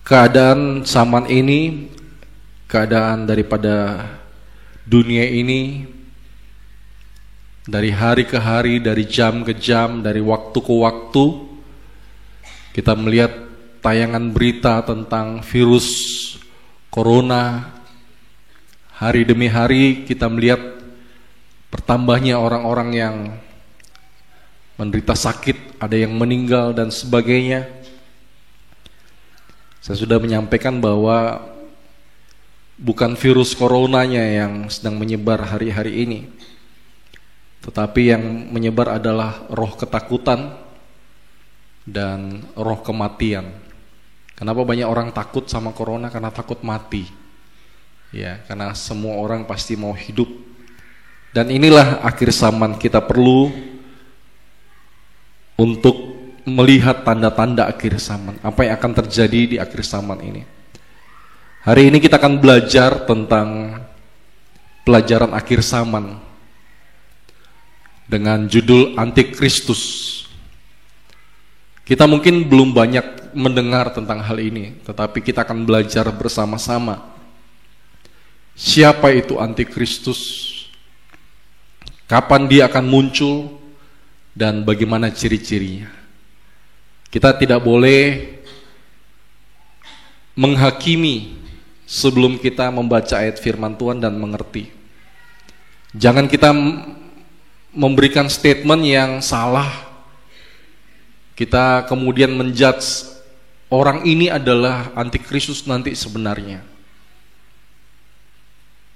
keadaan zaman ini, keadaan daripada dunia ini, dari hari ke hari, dari jam ke jam, dari waktu ke waktu, kita melihat tayangan berita tentang virus corona. Hari demi hari kita melihat bertambahnya orang-orang yang menderita sakit, ada yang meninggal dan sebagainya. Saya sudah menyampaikan bahwa bukan virus coronanya yang sedang menyebar hari-hari ini, tetapi yang menyebar adalah roh ketakutan dan roh kematian. Kenapa banyak orang takut sama corona? Karena takut mati. Ya, karena semua orang pasti mau hidup. Dan inilah akhir zaman, kita perlu untuk melihat tanda-tanda akhir zaman. Apa yang akan terjadi di akhir zaman ini. Hari ini kita akan belajar tentang pelajaran akhir zaman dengan judul Antikristus. Kita mungkin belum banyak mendengar tentang hal ini, tetapi kita akan belajar bersama-sama. Siapa itu Antikristus? Kapan dia akan muncul? Dan bagaimana ciri-cirinya? Kita tidak boleh menghakimi sebelum kita membaca ayat firman Tuhan dan mengerti. Jangan kita memberikan statement yang salah. Kita kemudian menjudge orang ini adalah Antikristus nanti sebenarnya.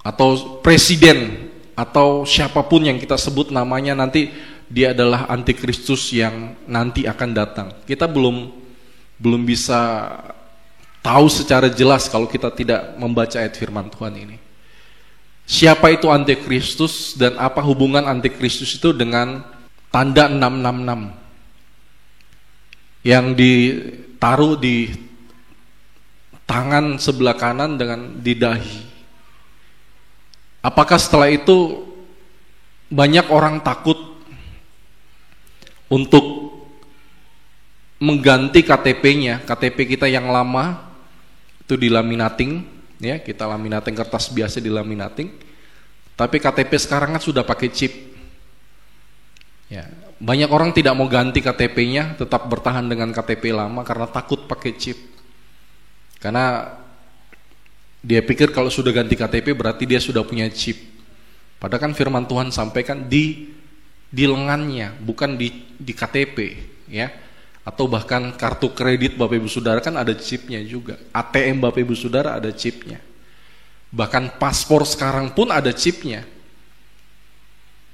Atau presiden, atau siapapun yang kita sebut namanya nanti dia adalah Antikristus yang nanti akan datang. Kita belum bisa tahu secara jelas kalau kita tidak membaca ayat firman Tuhan ini. Siapa itu Antikristus dan apa hubungan Antikristus itu dengan tanda 666 yang ditaruh di tangan sebelah kanan dengan di dahi. Apakah setelah itu banyak orang takut untuk mengganti KTP-nya, KTP kita yang lama itu dilaminating, ya, kita laminating kertas biasa dilaminating, tapi KTP sekarang kan sudah pakai chip. Ya, banyak orang tidak mau ganti KTP-nya, tetap bertahan dengan KTP lama karena takut pakai chip. Karena dia pikir kalau sudah ganti KTP berarti dia sudah punya chip. Padahal kan firman Tuhan sampaikan di lengannya, bukan di KTP, ya. Atau bahkan kartu kredit Bapak Ibu Saudara kan ada chipnya juga. ATM Bapak Ibu Saudara ada chipnya. Bahkan paspor sekarang pun ada chipnya.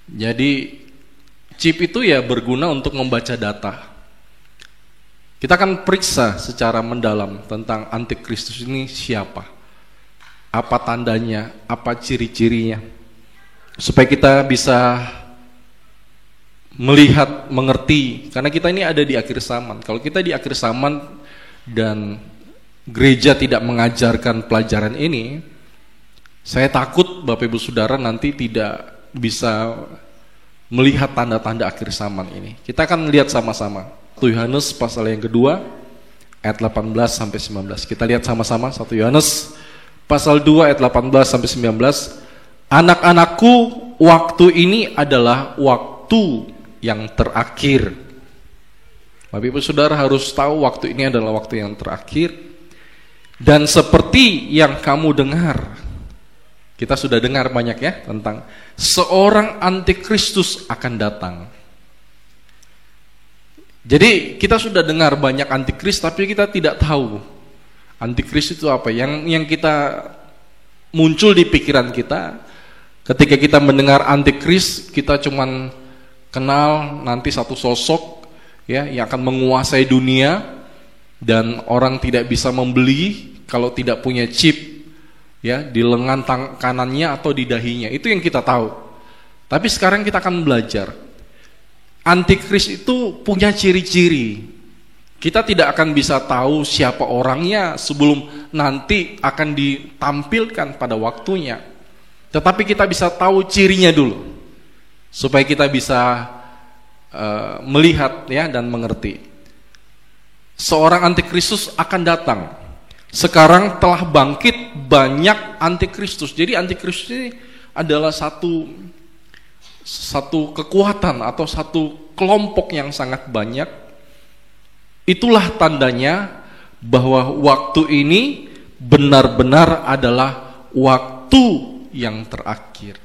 Jadi chip itu ya berguna untuk membaca data. Kita akan periksa secara mendalam tentang Antikristus ini siapa, apa tandanya, apa ciri-cirinya, supaya kita bisa melihat, mengerti, karena kita ini ada di akhir zaman. Kalau kita di akhir zaman dan gereja tidak mengajarkan pelajaran ini, saya takut Bapak Ibu Saudara nanti tidak bisa melihat tanda-tanda akhir zaman ini. Kita akan lihat sama-sama 1 Yohanes pasal yang kedua ayat 18 sampai 19. Kita lihat sama-sama 1 Yohanes pasal 2 ayat 18 sampai 19. Anak-anakku, waktu ini adalah waktu yang terakhir. Bapak Ibu Saudara harus tahu waktu ini adalah waktu yang terakhir. Dan seperti yang kamu dengar, kita sudah dengar banyak ya tentang seorang Antikristus akan datang. Jadi kita sudah dengar banyak Antikristus, tapi kita tidak tahu Antikristus itu apa. Yang kita muncul di pikiran kita ketika kita mendengar Antikristus, kita cuman kenal nanti satu sosok ya yang akan menguasai dunia dan orang tidak bisa membeli kalau tidak punya chip ya di lengan kanannya atau di dahinya. Itu yang kita tahu. Tapi sekarang kita akan belajar Antikristus itu punya ciri-ciri. Kita tidak akan bisa tahu siapa orangnya sebelum nanti akan ditampilkan pada waktunya. Tetapi kita bisa tahu cirinya dulu supaya kita bisa melihat ya dan mengerti. Seorang Antikristus akan datang. Sekarang telah bangkit banyak antikristus. Jadi antikristus ini adalah satu kekuatan atau satu kelompok yang sangat banyak. Itulah tandanya bahwa waktu ini benar-benar adalah waktu yang terakhir.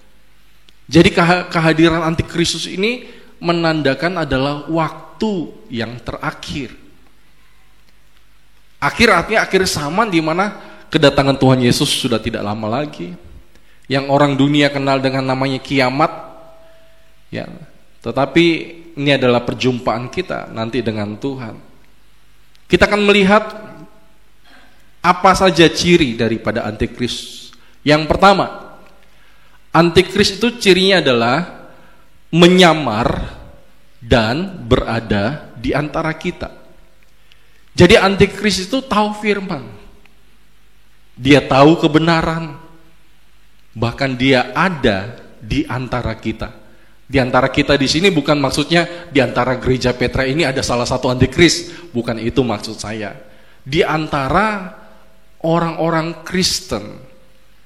Jadi kehadiran antikristus ini menandakan adalah waktu yang terakhir. Akhir artinya akhir zaman, di mana kedatangan Tuhan Yesus sudah tidak lama lagi. Yang orang dunia kenal dengan namanya kiamat. Ya, tetapi ini adalah perjumpaan kita nanti dengan Tuhan. Kita akan melihat apa saja ciri daripada antikristus. Yang pertama, antikristus itu cirinya adalah menyamar dan berada di antara kita. Jadi antikristus itu tahu firman. Dia tahu kebenaran. Bahkan dia ada di antara kita. Di antara kita di sini bukan maksudnya di antara gereja Petra ini ada salah satu antikristus, bukan itu maksud saya. Di antara orang-orang Kristen,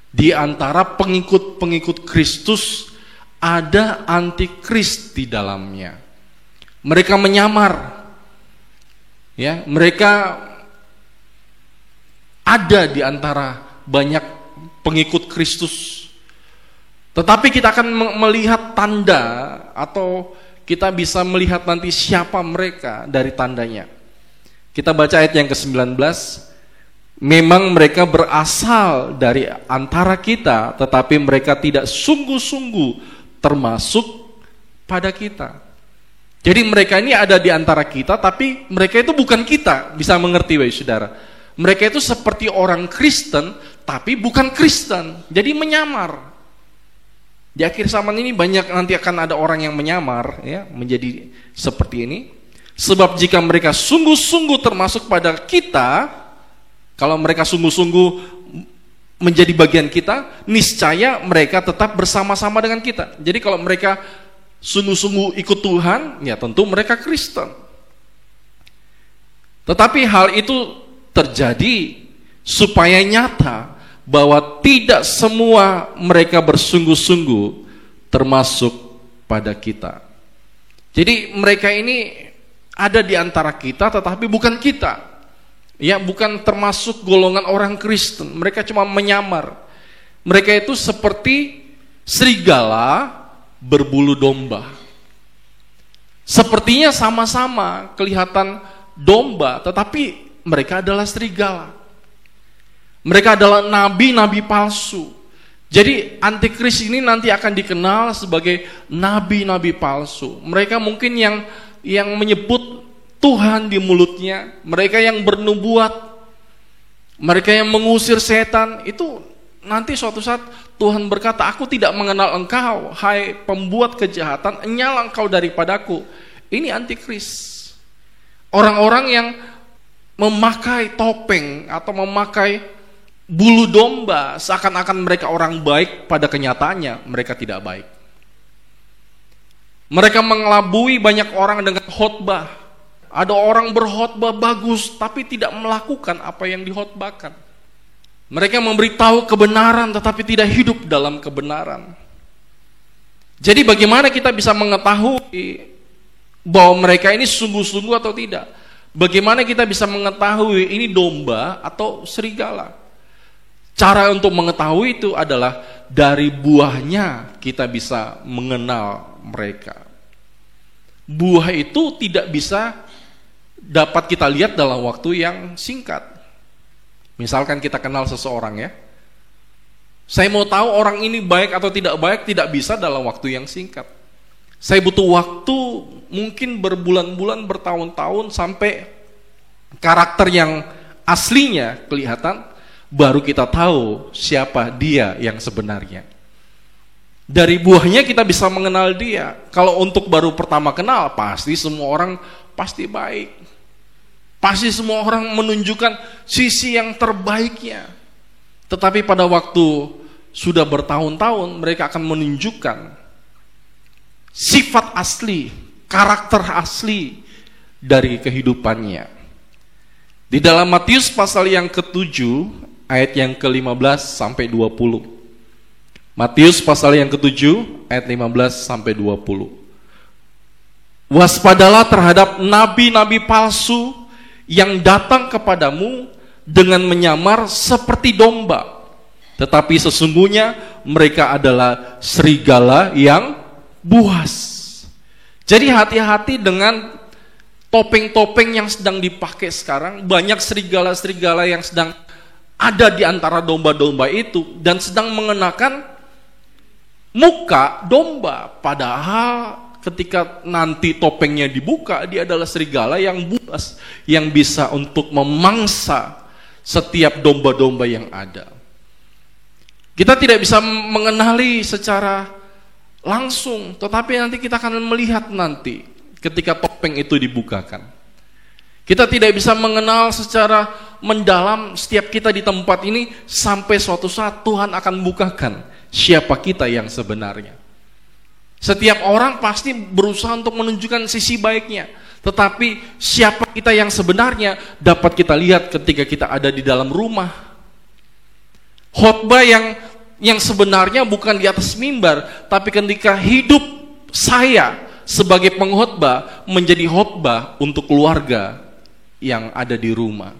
di antara pengikut-pengikut Kristus ada antikristus di dalamnya. Mereka menyamar. Ya, mereka ada di antara banyak pengikut Kristus. Tetapi kita akan melihat tanda, atau kita bisa melihat nanti siapa mereka dari tandanya. Kita baca ayat yang ke-19. Memang mereka berasal dari antara kita, tetapi mereka tidak sungguh-sungguh termasuk pada kita. Jadi mereka ini ada di antara kita, tapi mereka itu bukan kita. Bisa mengerti, wahai saudara? Mereka itu seperti orang Kristen, tapi bukan Kristen. Jadi menyamar. Di akhir zaman ini banyak nanti akan ada orang yang menyamar, ya, menjadi seperti ini. Sebab jika mereka sungguh-sungguh termasuk pada kita, kalau mereka sungguh-sungguh menjadi bagian kita, niscaya mereka tetap bersama-sama dengan kita. Jadi kalau mereka sungguh-sungguh ikut Tuhan, ya tentu mereka Kristen. Tetapi hal itu terjadi supaya nyata bahwa tidak semua mereka bersungguh-sungguh termasuk pada kita. Jadi mereka ini ada di antara kita tetapi bukan kita. Ya, bukan termasuk golongan orang Kristen. Mereka cuma menyamar. Mereka itu seperti serigala berbulu domba. Sepertinya sama-sama kelihatan domba, tetapi mereka adalah serigala. Mereka adalah nabi-nabi palsu. Jadi antikristus ini nanti akan dikenal sebagai nabi-nabi palsu. Mereka mungkin yang menyebut Tuhan di mulutnya, mereka yang bernubuat, mereka yang mengusir setan. Itu nanti suatu saat Tuhan berkata, aku tidak mengenal engkau, hai pembuat kejahatan, enyalah engkau daripadaku. Ini antikristus. Orang-orang yang memakai topeng atau memakai bulu domba, seakan-akan mereka orang baik, pada kenyataannya mereka tidak baik. Mereka mengelabui banyak orang dengan khotbah. Ada orang berkhotbah bagus, tapi tidak melakukan apa yang dikhotbahkan. Mereka memberitahu kebenaran tetapi tidak hidup dalam kebenaran. Jadi bagaimana kita bisa mengetahui bahwa mereka ini sungguh-sungguh atau tidak? Bagaimana kita bisa mengetahui ini domba atau serigala? Cara untuk mengetahui itu adalah dari buahnya kita bisa mengenal mereka. Buah itu tidak bisa dapat kita lihat dalam waktu yang singkat. Misalkan kita kenal seseorang, ya, saya mau tahu orang ini baik atau tidak baik, tidak bisa dalam waktu yang singkat. Saya butuh waktu mungkin berbulan-bulan, bertahun-tahun, sampai karakter yang aslinya kelihatan, baru kita tahu siapa dia yang sebenarnya. Dari buahnya kita bisa mengenal dia. Kalau untuk baru pertama kenal, pasti semua orang pasti baik. Pasti semua orang menunjukkan sisi yang terbaiknya. Tetapi pada waktu sudah bertahun-tahun, mereka akan menunjukkan sifat asli, karakter asli dari kehidupannya. Di dalam Matius pasal yang ke-7 ayat yang ke-15 sampai 20. Matius pasal yang ke-7 ayat 15 sampai 20. Waspadalah terhadap nabi-nabi palsu yang datang kepadamu dengan menyamar seperti domba, tetapi sesungguhnya mereka adalah serigala yang buas. Jadi hati-hati dengan topeng-topeng yang sedang dipakai sekarang. Banyak serigala-serigala yang sedang ada di antara domba-domba itu dan sedang mengenakan muka domba, padahal ketika nanti topengnya dibuka, dia adalah serigala yang buas, yang bisa untuk memangsa setiap domba-domba yang ada. Kita tidak bisa mengenali secara langsung, tetapi nanti kita akan melihat nanti ketika topeng itu dibukakan. Kita tidak bisa mengenal secara mendalam setiap kita di tempat ini sampai suatu saat Tuhan akan bukakan siapa kita yang sebenarnya. Setiap orang pasti berusaha untuk menunjukkan sisi baiknya, tetapi siapa kita yang sebenarnya dapat kita lihat ketika kita ada di dalam rumah. Khotbah yang sebenarnya bukan di atas mimbar, tapi ketika hidup saya sebagai pengkhotbah menjadi khotbah untuk keluarga yang ada di rumah.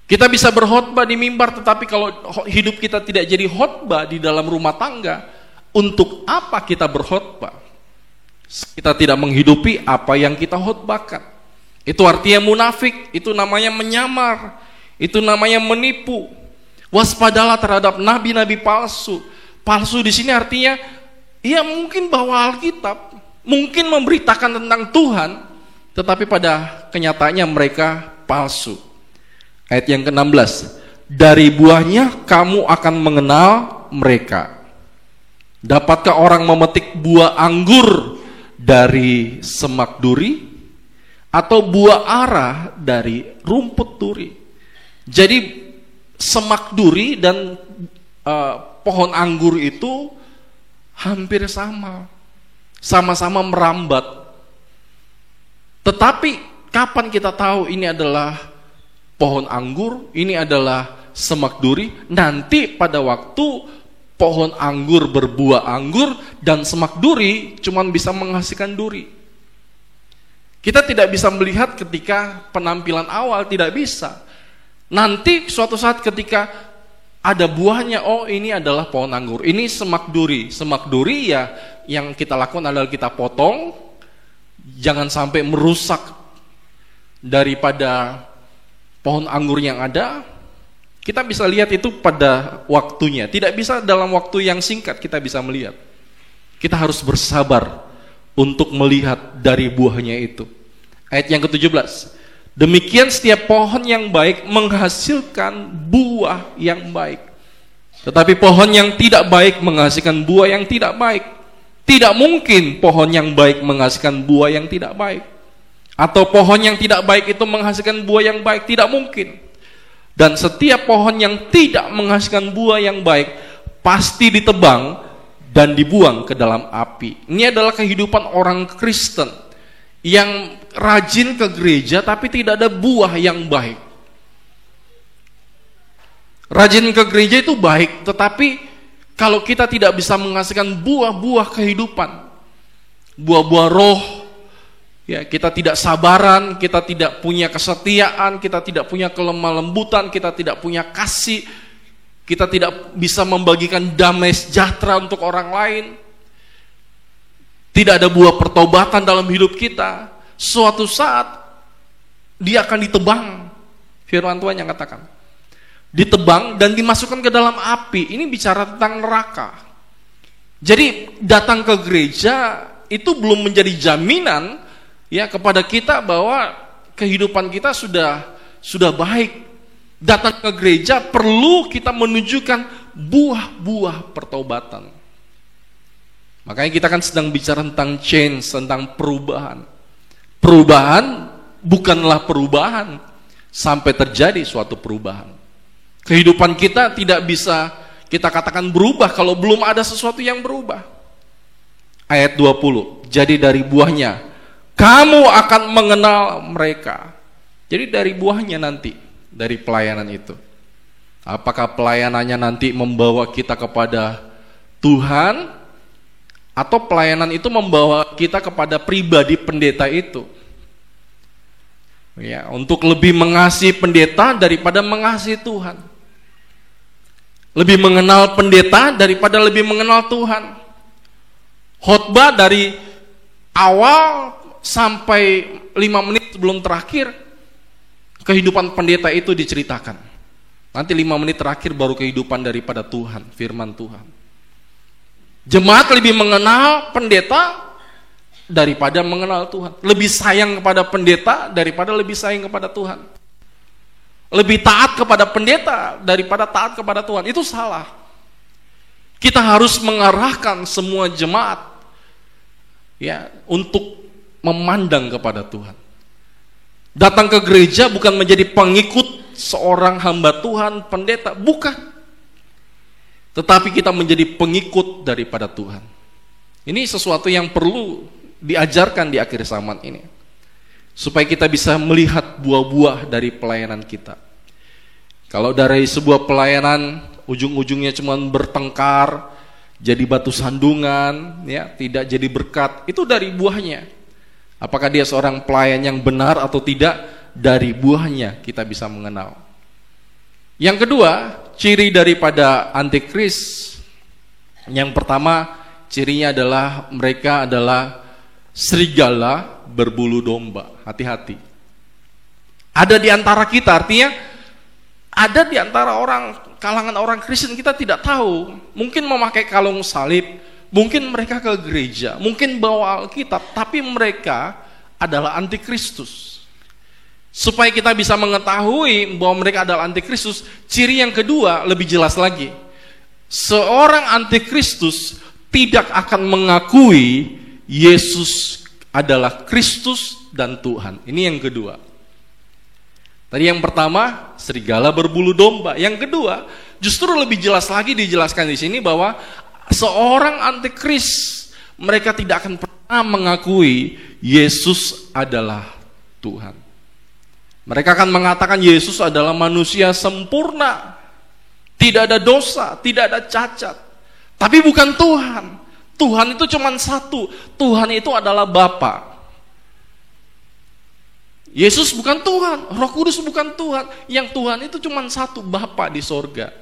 Kita bisa berkhotbah di mimbar, tetapi kalau hidup kita tidak jadi khotbah di dalam rumah tangga, untuk apa kita berkhotbah? Kita tidak menghidupi apa yang kita khotbahkan. Itu artinya munafik, itu namanya menyamar, itu namanya menipu. Waspadalah terhadap nabi-nabi palsu. Palsu di sini artinya ia mungkin bawa Alkitab, mungkin memberitakan tentang Tuhan, tetapi pada kenyataannya mereka palsu. Ayat yang ke-16, dari buahnya kamu akan mengenal mereka. Dapatkah orang memetik buah anggur dari semak duri atau buah ara dari rumput duri? Jadi semak duri dan pohon anggur itu hampir sama-sama merambat. Tetapi kapan kita tahu ini adalah pohon anggur, ini adalah semak duri? Nanti pada waktu pohon anggur berbuah anggur dan semak duri cuman bisa menghasilkan duri. Kita tidak bisa melihat ketika penampilan awal, tidak bisa. Nanti suatu saat ketika ada buahnya, oh ini adalah pohon anggur, ini semak duri. Semak duri ya yang kita lakukan adalah kita potong, jangan sampai merusak daripada pohon anggur yang ada. Kita bisa lihat itu pada waktunya, tidak bisa dalam waktu yang singkat kita bisa melihat. Kita harus bersabar untuk melihat dari buahnya itu. Ayat yang ke-17, demikian setiap pohon yang baik menghasilkan buah yang baik, tetapi pohon yang tidak baik menghasilkan buah yang tidak baik. Tidak mungkin pohon yang baik menghasilkan buah yang tidak baik, atau pohon yang tidak baik itu menghasilkan buah yang baik, tidak mungkin. Dan setiap pohon yang tidak menghasilkan buah yang baik pasti ditebang dan dibuang ke dalam api. Ini adalah kehidupan orang Kristen yang rajin ke gereja tapi tidak ada buah yang baik. Rajin ke gereja itu baik, tetapi kalau kita tidak bisa menghasilkan buah-buah kehidupan, buah-buah roh, ya, kita tidak sabaran, kita tidak punya kesetiaan, kita tidak punya kelemah lembutan, kita tidak punya kasih, kita tidak bisa membagikan damai sejahtera untuk orang lain, tidak ada buah pertobatan dalam hidup kita, suatu saat dia akan ditebang. Firman Tuhan yang katakan ditebang dan dimasukkan ke dalam api. Ini bicara tentang neraka. Jadi datang ke gereja itu belum menjadi jaminan ya kepada kita bahwa kehidupan kita sudah baik. Datang ke gereja perlu kita menunjukkan buah-buah pertobatan. Makanya kita kan sedang bicara tentang change, tentang perubahan. Perubahan bukanlah perubahan sampai terjadi suatu perubahan. Kehidupan kita tidak bisa kita katakan berubah kalau belum ada sesuatu yang berubah. Ayat 20, jadi dari buahnya kamu akan mengenal mereka. Jadi dari buahnya nanti, dari pelayanan itu. Apakah pelayanannya nanti membawa kita kepada Tuhan, atau pelayanan itu membawa kita kepada pribadi pendeta itu. Ya, untuk lebih mengasihi pendeta daripada mengasihi Tuhan. Lebih mengenal pendeta daripada lebih mengenal Tuhan. Khotbah dari awal sampai 5 menit sebelum terakhir, kehidupan pendeta itu diceritakan. Nanti 5 menit terakhir baru kehidupan daripada Tuhan, firman Tuhan. Jemaat lebih mengenal pendeta daripada mengenal Tuhan. Lebih sayang kepada pendeta daripada lebih sayang kepada Tuhan. Lebih taat kepada pendeta daripada taat kepada Tuhan. Itu salah. Kita harus mengarahkan semua jemaat ya untuk memandang kepada Tuhan. Datang ke gereja bukan menjadi pengikut seorang hamba Tuhan, pendeta, bukan. Tetapi kita menjadi pengikut daripada Tuhan. Ini sesuatu yang perlu diajarkan di akhir zaman ini. Supaya kita bisa melihat buah-buah dari pelayanan kita. Kalau dari sebuah pelayanan ujung-ujungnya cuma bertengkar, jadi batu sandungan, ya, tidak jadi berkat, itu dari buahnya. Apakah dia seorang pelayan yang benar atau tidak? Dari buahnya kita bisa mengenal. Yang kedua, ciri daripada antikris. Yang pertama, cirinya adalah mereka adalah serigala berbulu domba. Hati-hati. Ada di antara kita, artinya ada di antara kalangan orang Kristen, kita tidak tahu. Mungkin memakai kalung salib, mungkin mereka ke gereja, mungkin bawa Alkitab, tapi mereka adalah antikristus. Supaya kita bisa mengetahui bahwa mereka adalah antikristus, ciri yang kedua lebih jelas lagi. Seorang antikristus tidak akan mengakui Yesus adalah Kristus dan Tuhan. Ini yang kedua. Tadi yang pertama, serigala berbulu domba. Yang kedua, justru lebih jelas lagi dijelaskan di sini bahwa seorang antikris, mereka tidak akan pernah mengakui Yesus adalah Tuhan. Mereka akan mengatakan Yesus adalah manusia sempurna, tidak ada dosa, tidak ada cacat. Tapi bukan Tuhan. Tuhan itu cuma satu. Tuhan itu adalah Bapa. Yesus bukan Tuhan, Roh Kudus bukan Tuhan. Yang Tuhan itu cuma satu, Bapa di sorga.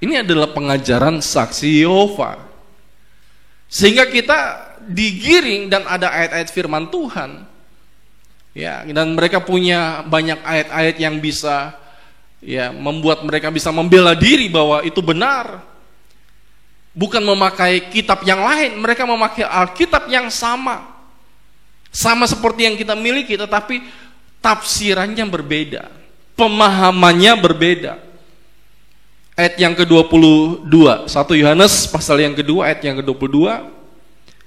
Ini adalah pengajaran saksi Yehova. Sehingga kita digiring dan ada ayat-ayat firman Tuhan. Ya, dan mereka punya banyak ayat-ayat yang bisa ya membuat mereka bisa membela diri bahwa itu benar. Bukan memakai kitab yang lain, mereka memakai Alkitab yang sama. Sama seperti yang kita miliki, tetapi tafsirannya berbeda, pemahamannya berbeda. Ayat yang ke-22, 1 Yohanes pasal yang kedua ayat yang ke-22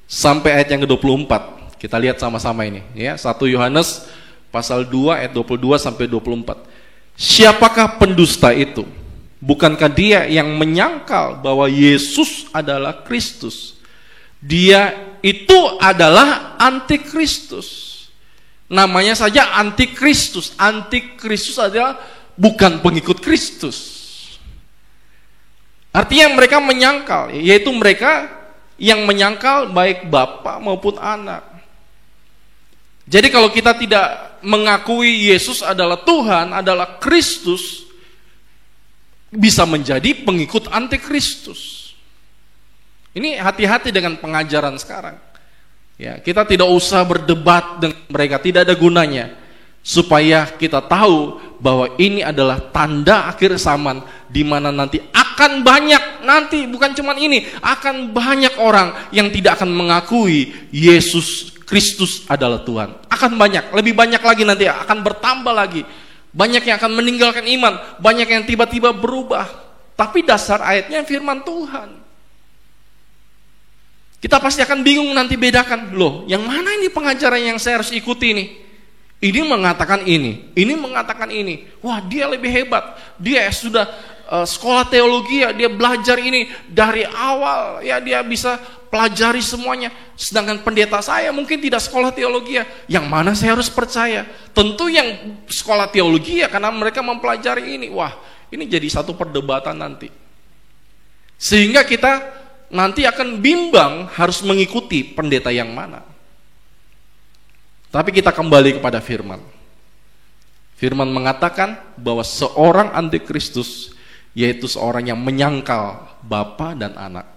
sampai ayat yang ke-24. Kita lihat sama-sama ini, ya. 1 Yohanes pasal 2 ayat 22 sampai 24. Siapakah pendusta itu? Bukankah dia yang menyangkal bahwa Yesus adalah Kristus? Dia itu adalah antikristus. Namanya saja antikristus. Antikristus adalah bukan pengikut Kristus. Artinya mereka menyangkal, yaitu mereka yang menyangkal baik Bapa maupun Anak. Jadi kalau kita tidak mengakui Yesus adalah Tuhan, adalah Kristus, bisa menjadi pengikut antikristus. Ini hati-hati dengan pengajaran sekarang. Ya, kita tidak usah berdebat dengan mereka, tidak ada gunanya. Supaya kita tahu bahwa ini adalah tanda akhir zaman, di mana nanti akan banyak, nanti bukan cuma ini, akan banyak orang yang tidak akan mengakui Yesus Kristus adalah Tuhan. Akan banyak, lebih banyak lagi nanti, akan bertambah lagi. Banyak yang akan meninggalkan iman, banyak yang tiba-tiba berubah. Tapi dasar ayatnya firman Tuhan. Kita pasti akan bingung nanti bedakan, loh, yang mana ini pengajaran yang saya harus ikuti nih? Ini mengatakan ini mengatakan ini. Wah, dia lebih hebat. Dia sudah sekolah teologi ya, dia belajar ini dari awal ya, dia bisa pelajari semuanya. Sedangkan pendeta saya mungkin tidak sekolah teologi ya, yang mana saya harus percaya? Tentu yang sekolah teologi ya, karena mereka mempelajari ini. Wah, ini jadi satu perdebatan nanti. Sehingga kita nanti akan bimbang harus mengikuti pendeta yang mana. Tapi kita kembali kepada firman. Firman mengatakan bahwa seorang antikristus yaitu seorang yang menyangkal Bapa dan Anak.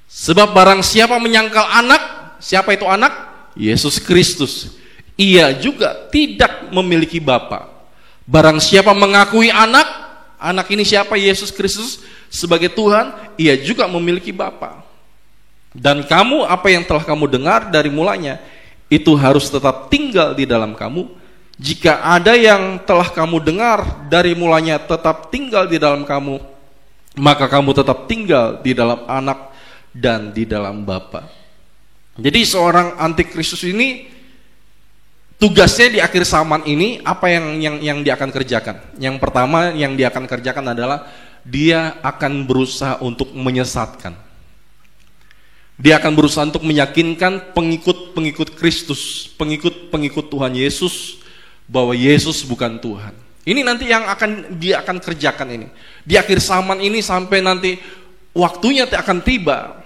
Sebab barang siapa menyangkal Anak, siapa itu Anak? Yesus Kristus. Ia juga tidak memiliki Bapa. Barang siapa mengakui Anak, Anak ini siapa? Yesus Kristus sebagai Tuhan, ia juga memiliki Bapa. Dan kamu, apa yang telah kamu dengar dari mulanya, itu harus tetap tinggal di dalam kamu. Jika ada yang telah kamu dengar dari mulanya tetap tinggal di dalam kamu, maka kamu tetap tinggal di dalam Anak dan di dalam Bapa. Jadi seorang antikristus ini tugasnya di akhir zaman ini apa yang dia akan kerjakan? Yang pertama yang dia akan kerjakan adalah dia akan berusaha untuk menyesatkan. Dia akan berusaha untuk meyakinkan pengikut-pengikut Kristus, pengikut-pengikut Tuhan Yesus bahwa Yesus bukan Tuhan. Ini nanti yang dia akan kerjakan ini. Di akhir zaman ini sampai nanti waktunya akan tiba,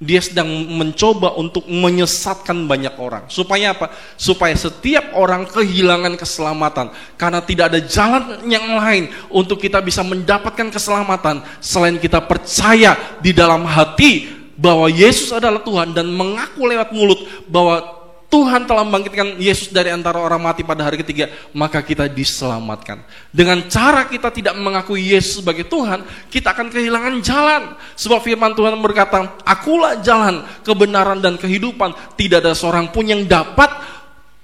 dia sedang mencoba untuk menyesatkan banyak orang. Supaya apa? Supaya setiap orang kehilangan keselamatan. Karena tidak ada jalan yang lain untuk kita bisa mendapatkan keselamatan selain kita percaya di dalam hati bahwa Yesus adalah Tuhan dan mengaku lewat mulut bahwa Tuhan telah membangkitkan Yesus dari antara orang mati pada hari ketiga, maka kita diselamatkan. Dengan cara kita tidak mengakui Yesus sebagai Tuhan, kita akan kehilangan jalan. Sebab firman Tuhan berkata, akulah jalan, kebenaran dan kehidupan. Tidak ada seorang pun yang dapat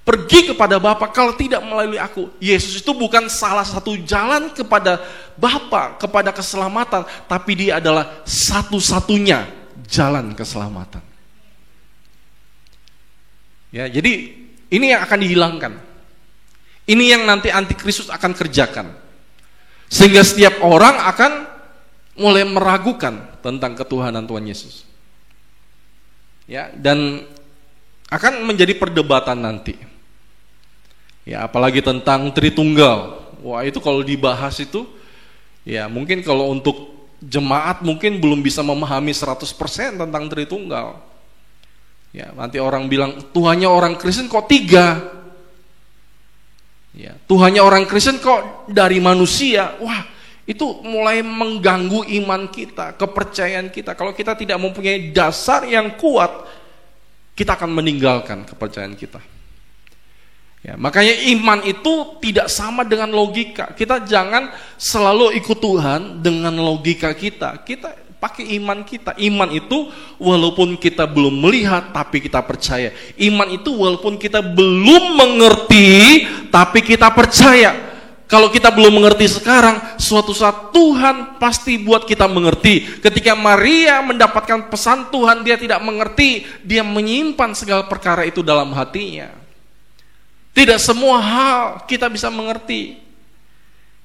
pergi kepada Bapa kalau tidak melalui aku. Yesus itu bukan salah satu jalan kepada Bapa, kepada keselamatan, tapi dia adalah satu-satunya jalan keselamatan. Ya, jadi ini yang akan dihilangkan. Ini yang nanti antikristus akan kerjakan. Sehingga setiap orang akan mulai meragukan tentang ketuhanan Tuhan Yesus. Ya, dan akan menjadi perdebatan nanti. Ya, apalagi tentang Tritunggal. Wah, itu kalau dibahas itu ya mungkin kalau untuk jemaat mungkin belum bisa memahami 100% tentang Tritunggal. Ya, nanti orang bilang Tuhannya orang Kristen kok 3. Ya, Tuhannya orang Kristen kok dari manusia. Wah, itu mulai mengganggu iman kita, kepercayaan kita. Kalau kita tidak mempunyai dasar yang kuat, kita akan meninggalkan kepercayaan kita. Ya, makanya iman itu tidak sama dengan logika. Kita jangan selalu ikut Tuhan dengan logika kita. Kita pakai iman kita. Iman itu walaupun kita belum melihat tapi kita percaya. Iman itu walaupun kita belum mengerti tapi kita percaya. Kalau kita belum mengerti sekarang, suatu saat Tuhan pasti buat kita mengerti. Ketika Maria mendapatkan pesan Tuhan, dia tidak mengerti, dia menyimpan segala perkara itu dalam hatinya. Tidak semua hal kita bisa mengerti.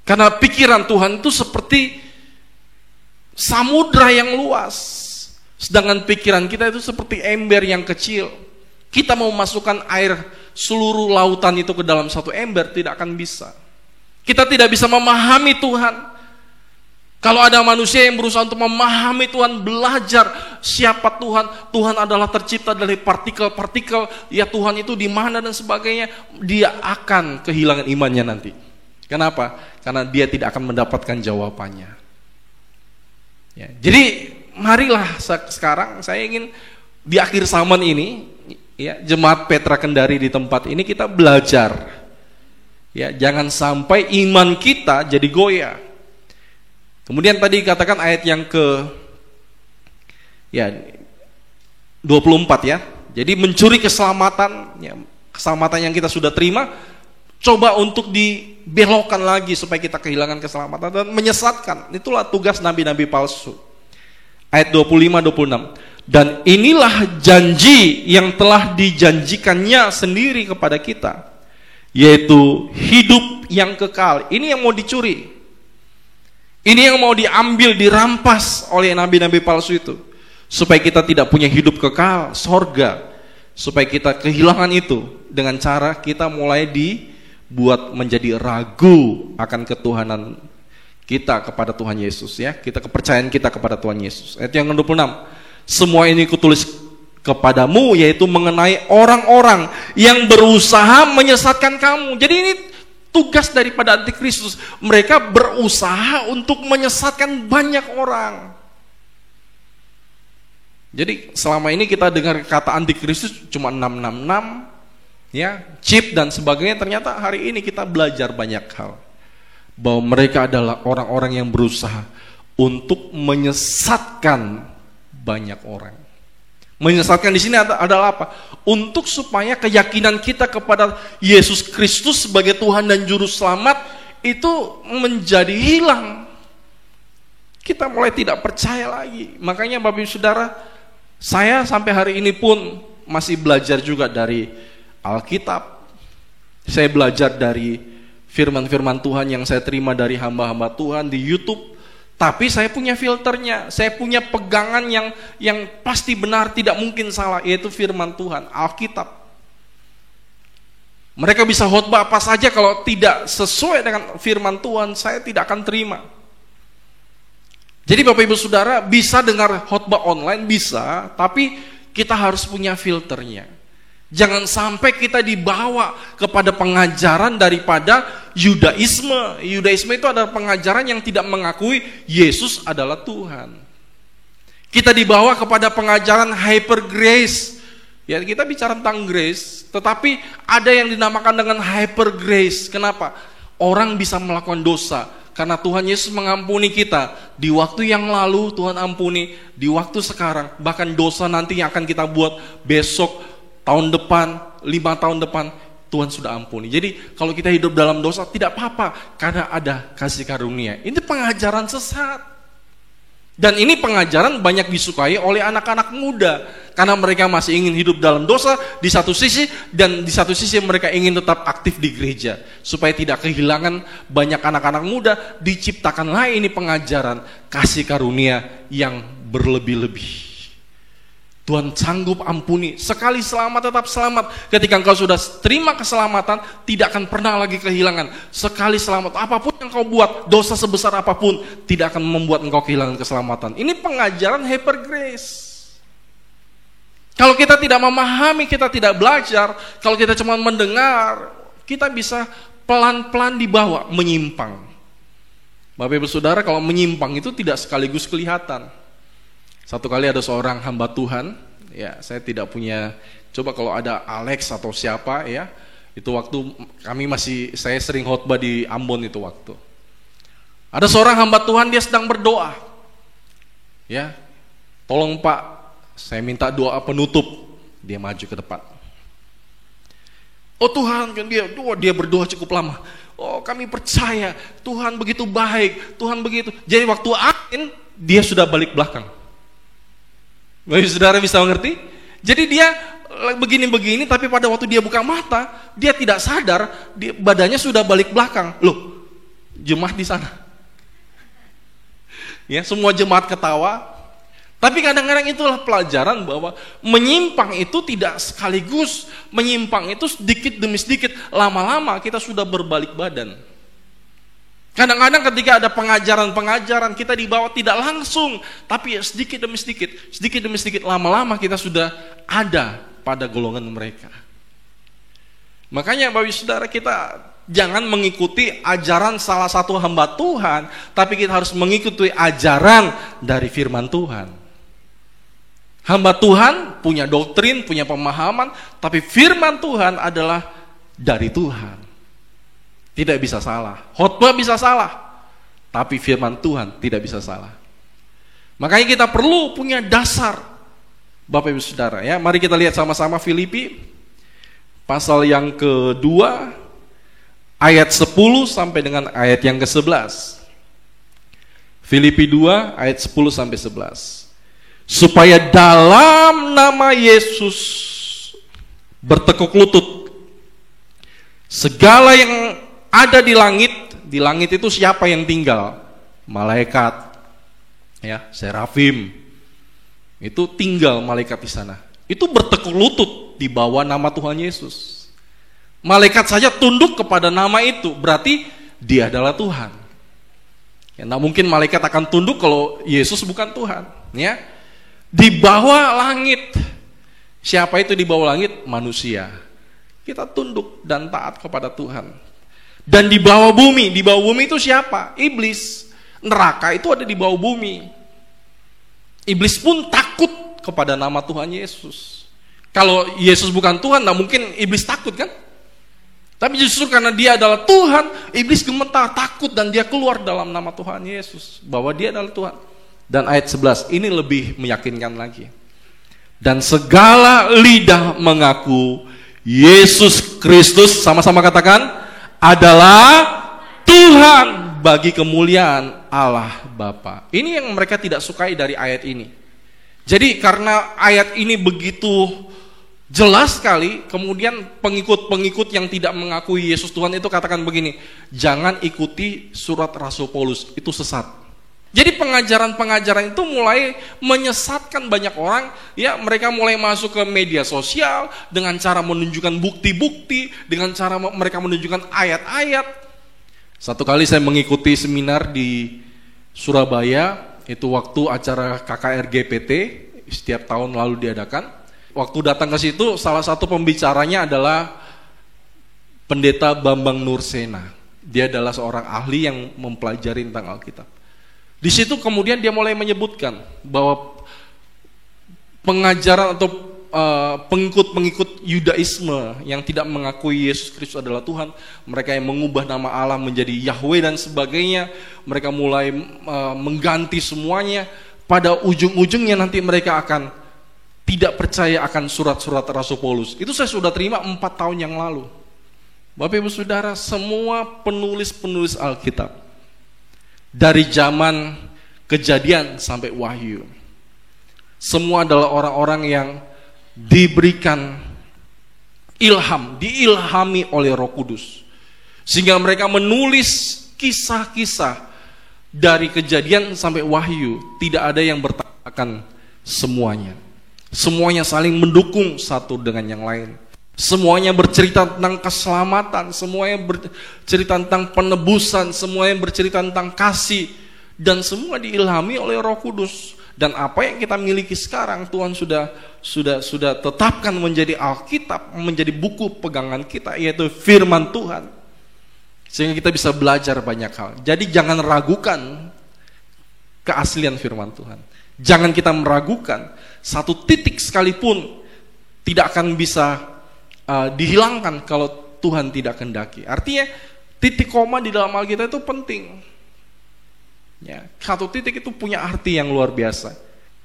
Karena pikiran Tuhan itu seperti samudra yang luas. Sedangkan pikiran kita itu seperti ember yang kecil. Kita mau masukkan air seluruh lautan itu ke dalam satu ember, tidak akan bisa. Kita tidak bisa memahami Tuhan. Kalau ada manusia yang berusaha untuk memahami Tuhan, belajar siapa Tuhan, Tuhan adalah tercipta dari partikel-partikel, ya Tuhan itu di mana dan sebagainya, dia akan kehilangan imannya nanti. Kenapa? Karena dia tidak akan mendapatkan jawabannya. Ya, jadi marilah sekarang saya ingin di akhir zaman ini, ya, jemaat Petra Kendari di tempat ini kita belajar. Ya, jangan sampai iman kita jadi goyah. Kemudian tadi katakan ayat yang ke 24 ya. Jadi mencuri keselamatan, ya, keselamatan yang kita sudah terima, coba untuk dibelokkan lagi supaya kita kehilangan keselamatan dan menyesatkan. Itulah tugas nabi-nabi palsu. Ayat 25-26. Dan inilah janji yang telah dijanjikannya sendiri kepada kita, yaitu hidup yang kekal. Ini yang mau dicuri. Ini yang mau diambil, dirampas oleh nabi-nabi palsu itu. Supaya kita tidak punya hidup kekal, sorga. Supaya kita kehilangan itu. Dengan cara kita mulai dibuat menjadi ragu akan ketuhanan kita kepada Tuhan Yesus. Ya, kita kepercayaan kita kepada Tuhan Yesus. Ayat yang ke-26. Semua ini kutulis kepadamu, yaitu mengenai orang-orang yang berusaha menyesatkan kamu. Jadi ini tugas daripada antikristus. Mereka berusaha untuk menyesatkan banyak orang. Jadi selama ini kita dengar kata antikristus cuma 666, ya, chip dan sebagainya. Ternyata hari ini kita belajar banyak hal. Bahwa mereka adalah orang-orang yang berusaha untuk menyesatkan banyak orang. Menyesatkan di sini adalah apa? Untuk supaya keyakinan kita kepada Yesus Kristus sebagai Tuhan dan Juru Selamat itu menjadi hilang. Kita mulai tidak percaya lagi. Makanya Bapak Ibu Saudara, saya sampai hari ini pun masih belajar juga dari Alkitab. Saya belajar dari firman-firman Tuhan yang saya terima dari hamba-hamba Tuhan di YouTube. Tapi saya punya filternya, saya punya pegangan yang pasti benar, tidak mungkin salah, yaitu firman Tuhan, Alkitab. Mereka bisa khotbah apa saja, kalau tidak sesuai dengan firman Tuhan, saya tidak akan terima. Jadi Bapak Ibu Saudara, bisa dengar khotbah online, bisa, tapi kita harus punya filternya. Jangan sampai kita dibawa kepada pengajaran daripada Yudaisme. Yudaisme itu adalah pengajaran yang tidak mengakui Yesus adalah Tuhan. Kita dibawa kepada pengajaran hyper grace. Ya, kita bicara tentang grace, tetapi ada yang dinamakan dengan hyper grace. Kenapa? Orang bisa melakukan dosa karena Tuhan Yesus mengampuni kita. Di waktu yang lalu Tuhan ampuni, di waktu sekarang, bahkan dosa nanti yang akan kita buat besok, tahun depan, 5 tahun depan, Tuhan sudah ampuni. Jadi kalau kita hidup dalam dosa tidak apa-apa, karena ada kasih karunia. Ini pengajaran sesat. Dan ini pengajaran banyak disukai oleh anak-anak muda, karena mereka masih ingin hidup dalam dosa di satu sisi, dan di satu sisi mereka ingin tetap aktif di gereja. Supaya tidak kehilangan, banyak anak-anak muda diciptakanlah ini pengajaran kasih karunia yang berlebih-lebih. Tuhan sanggup ampuni, sekali selamat tetap selamat. Ketika engkau sudah terima keselamatan, tidak akan pernah lagi kehilangan. Sekali selamat, apapun yang kau buat, dosa sebesar apapun, tidak akan membuat engkau kehilangan keselamatan. Ini pengajaran hyper grace. Kalau kita tidak memahami, kita tidak belajar, kalau kita cuma mendengar, kita bisa pelan-pelan dibawa menyimpang. Bapak Ibu Saudara, kalau menyimpang itu tidak sekaligus kelihatan. Satu kali ada seorang hamba Tuhan, ya, saya tidak punya, coba kalau ada Alex atau siapa, ya, itu waktu saya sering khotbah di Ambon itu waktu. Ada seorang hamba Tuhan, dia sedang berdoa, ya, tolong Pak, saya minta doa penutup. Dia maju ke depan. Oh Tuhan, kan dia berdoa cukup lama. Oh kami percaya Tuhan begitu baik, Tuhan begitu. Jadi waktu amin, dia sudah balik belakang. Bapak Saudara bisa mengerti? Jadi dia begini-begini, tapi pada waktu dia buka mata, dia tidak sadar, badannya sudah balik belakang. Loh, jemaat di sana. Ya, semua jemaat ketawa. Tapi kadang-kadang itulah pelajaran bahwa menyimpang itu tidak sekaligus, menyimpang itu sedikit demi sedikit, lama-lama kita sudah berbalik badan. Kadang-kadang ketika ada pengajaran-pengajaran kita dibawa tidak langsung, tapi sedikit demi sedikit, lama-lama kita sudah ada pada golongan mereka. Makanya Bapak Saudara, kita jangan mengikuti ajaran salah satu hamba Tuhan, tapi kita harus mengikuti ajaran dari firman Tuhan. Hamba Tuhan punya doktrin, punya pemahaman, tapi firman Tuhan adalah dari Tuhan. Tidak bisa salah. Khotbah bisa salah, tapi firman Tuhan tidak bisa salah. Makanya kita perlu punya dasar, Bapak Ibu Saudara, ya. Mari kita lihat sama-sama Filipi pasal yang kedua, ayat 10 sampai dengan ayat yang ke-11. Filipi 2 ayat 10 sampai 11. Supaya dalam nama Yesus bertekuk lutut segala yang ada di langit itu siapa yang tinggal? malaikat, ya, serafim. Itu tinggal malaikat di sana. Itu bertekuk lutut di bawah nama Tuhan Yesus. Malaikat saja tunduk kepada nama itu, berarti dia adalah Tuhan. Ya, nah mungkin malaikat akan tunduk kalau Yesus bukan Tuhan. Ya, di bawah langit. Siapa itu di bawah langit? Manusia. Kita tunduk dan taat kepada Tuhan. Dan di bawah bumi itu siapa? Iblis. Neraka itu ada di bawah bumi. Iblis pun takut kepada nama Tuhan Yesus. Kalau Yesus bukan Tuhan, nah mungkin iblis takut kan? Tapi justru karena dia adalah Tuhan, iblis gemetar, takut, dan dia keluar dalam nama Tuhan Yesus, bahwa dia adalah Tuhan. Dan ayat 11 ini lebih meyakinkan lagi. Dan segala lidah mengaku Yesus Kristus, sama-sama katakan, adalah Tuhan bagi kemuliaan Allah Bapa. Ini yang mereka tidak sukai dari ayat ini. Jadi karena ayat ini begitu jelas sekali, kemudian pengikut-pengikut yang tidak mengakui Yesus Tuhan itu katakan begini, jangan ikuti surat Rasul Paulus, itu sesat. Jadi pengajaran-pengajaran itu mulai menyesatkan banyak orang, ya, mereka mulai masuk ke media sosial dengan cara menunjukkan bukti-bukti, dengan cara mereka menunjukkan ayat-ayat. Satu kali saya mengikuti seminar di Surabaya, itu waktu acara KKR GPT, setiap tahun lalu diadakan. Waktu datang ke situ, salah satu pembicaranya adalah Pendeta Bambang Nursena. Dia adalah seorang ahli yang mempelajari tentang Alkitab. Di situ kemudian dia mulai menyebutkan bahwa pengajaran atau pengikut-pengikut Yudaisme yang tidak mengakui Yesus Kristus adalah Tuhan, mereka yang mengubah nama Allah menjadi Yahweh dan sebagainya, mereka mulai mengganti semuanya. Pada ujung-ujungnya nanti mereka akan tidak percaya akan surat-surat Rasul Paulus. Itu saya sudah terima 4 tahun yang lalu. Bapak Ibu Saudara, semua penulis-penulis Alkitab dari zaman Kejadian sampai Wahyu, semua adalah orang-orang yang diberikan ilham, diilhami oleh Roh Kudus, sehingga mereka menulis kisah-kisah dari Kejadian sampai Wahyu. Tidak ada yang bertabrakan semuanya. Semuanya saling mendukung satu dengan yang lain. Semuanya bercerita tentang keselamatan, semuanya bercerita tentang penebusan, semuanya bercerita tentang kasih, dan semua diilhami oleh Roh Kudus. Dan apa yang kita miliki sekarang Tuhan sudah tetapkan menjadi Alkitab, menjadi buku pegangan kita, yaitu firman Tuhan. Sehingga kita bisa belajar banyak hal. Jadi jangan ragukan keaslian firman Tuhan. Jangan kita meragukan, satu titik sekalipun tidak akan bisa dihilangkan kalau Tuhan tidak kehendaki. Artinya titik koma di dalam Alkitab itu penting. Ya, satu titik itu punya arti yang luar biasa.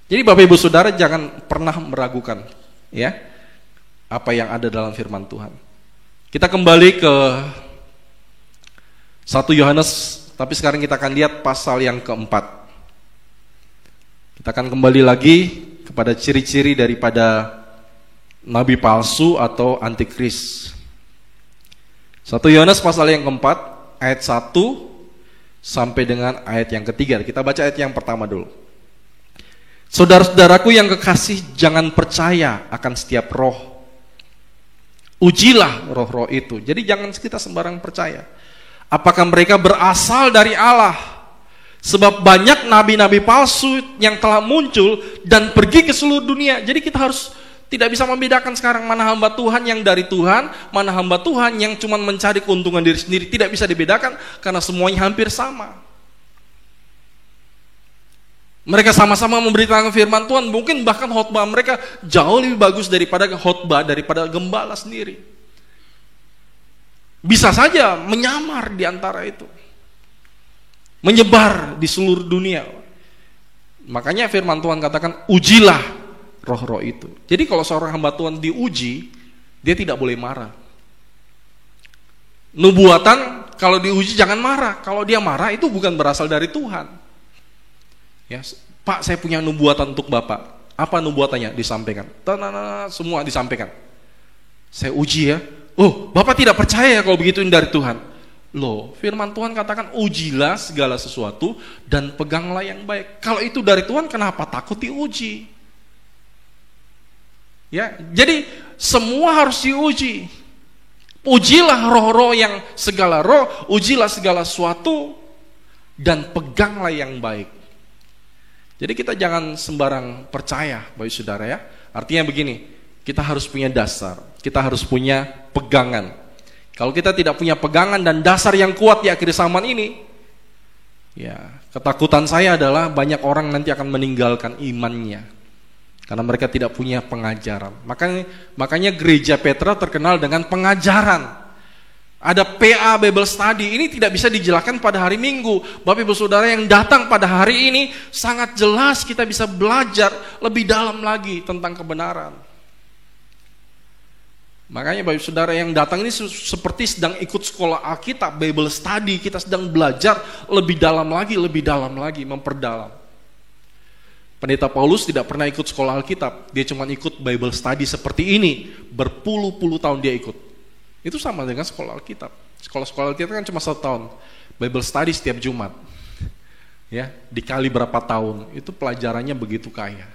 Jadi Bapak Ibu Saudara jangan pernah meragukan, ya, apa yang ada dalam firman Tuhan. Kita kembali ke 1 Yohanes, tapi sekarang kita akan lihat pasal yang keempat. Kita akan kembali lagi kepada ciri-ciri daripada nabi palsu atau antikris. 1 Yohanes pasal yang keempat, ayat 1 sampai dengan ayat yang ketiga. Kita baca ayat yang pertama dulu. Saudara-saudaraku yang kekasih, jangan percaya akan setiap roh. Ujilah roh-roh itu. Jadi jangan kita sembarang percaya. Apakah mereka berasal dari Allah? Sebab banyak nabi-nabi palsu yang telah muncul dan pergi ke seluruh dunia. Jadi kita harus tidak bisa membedakan sekarang mana hamba Tuhan yang dari Tuhan, mana hamba Tuhan yang cuma mencari keuntungan diri sendiri. Tidak bisa dibedakan karena semuanya hampir sama. Mereka sama-sama memberitakan firman Tuhan, mungkin bahkan khotbah mereka jauh lebih bagus daripada khotbah daripada gembala sendiri. Bisa saja menyamar di antara itu, menyebar di seluruh dunia. Makanya firman Tuhan katakan, ujilah roh-roh itu. Jadi kalau seorang hamba Tuhan diuji, dia tidak boleh marah. Nubuatan kalau diuji jangan marah. Kalau dia marah itu bukan berasal dari Tuhan. Ya, Pak, saya punya nubuatan untuk Bapak. Apa nubuatannya? Disampaikan. Semua disampaikan. Saya uji ya. Oh, Bapak tidak percaya ya kalau begitu ini dari Tuhan. Loh, firman Tuhan katakan ujilah segala sesuatu dan peganglah yang baik. Kalau itu dari Tuhan, kenapa takut diuji? Ya, jadi semua harus diuji. Ujilah roh-roh yang segala roh, ujilah segala sesuatu dan peganglah yang baik. Jadi kita jangan sembarang percaya, Bapak Saudara ya. Artinya begini, kita harus punya dasar, kita harus punya pegangan. Kalau kita tidak punya pegangan dan dasar yang kuat di akhir zaman ini, ya, ketakutan saya adalah banyak orang nanti akan meninggalkan imannya karena mereka tidak punya pengajaran. Makanya gereja Petra terkenal dengan pengajaran. Ada PA Bible Study, ini tidak bisa dijelaskan pada hari Minggu. Bapak Ibu Saudara yang datang pada hari ini, sangat jelas kita bisa belajar lebih dalam lagi tentang kebenaran. Makanya Bapak Saudara yang datang ini seperti sedang ikut sekolah Alkitab, Bible Study. Kita sedang belajar lebih dalam lagi, memperdalam. Pendeta Paulus tidak pernah ikut sekolah Alkitab, dia cuma ikut Bible Study seperti ini. Berpuluh-puluh tahun dia ikut. Itu sama dengan sekolah Alkitab. Sekolah Alkitab kan cuma 1 tahun. Bible Study setiap Jumat. Ya, dikali berapa tahun, itu pelajarannya begitu kaya.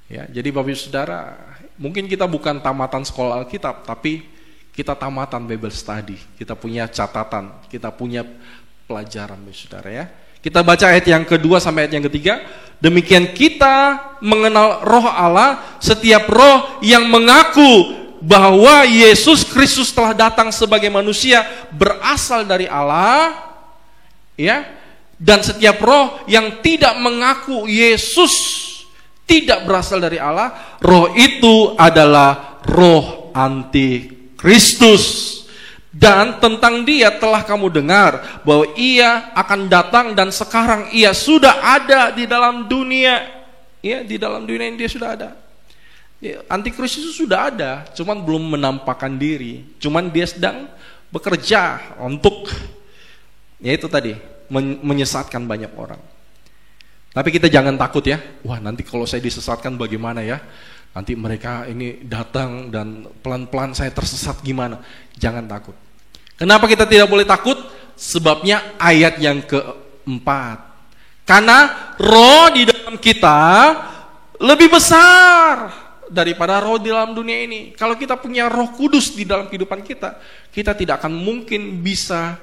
Ya, jadi Bapak Saudara, mungkin kita bukan tamatan sekolah Alkitab, tapi kita tamatan Bible Study. Kita punya catatan, kita punya pelajaran, Bapak Saudara ya. Kita baca ayat yang kedua sampai ayat yang ketiga. Demikian kita mengenal roh Allah, setiap roh yang mengaku bahwa Yesus Kristus telah datang sebagai manusia berasal dari Allah, ya. Dan setiap roh yang tidak mengaku Yesus tidak berasal dari Allah, roh itu adalah roh antikristus. Dan tentang dia telah kamu dengar bahwa ia akan datang dan sekarang ia sudah ada di dalam dunia. Ya, di dalam dunia ini dia sudah ada. Ya, antikristus itu sudah ada, cuman belum menampakkan diri. Cuman dia sedang bekerja untuk, ya itu tadi, menyesatkan banyak orang. Tapi kita jangan takut ya. Wah, nanti kalau saya disesatkan bagaimana ya? Nanti mereka ini datang dan pelan-pelan saya tersesat gimana? Jangan takut. Kenapa kita tidak boleh takut? Sebabnya ayat yang keempat. Karena roh di dalam kita lebih besar daripada roh di dalam dunia ini. Kalau kita punya Roh Kudus di dalam kehidupan kita, kita tidak akan mungkin bisa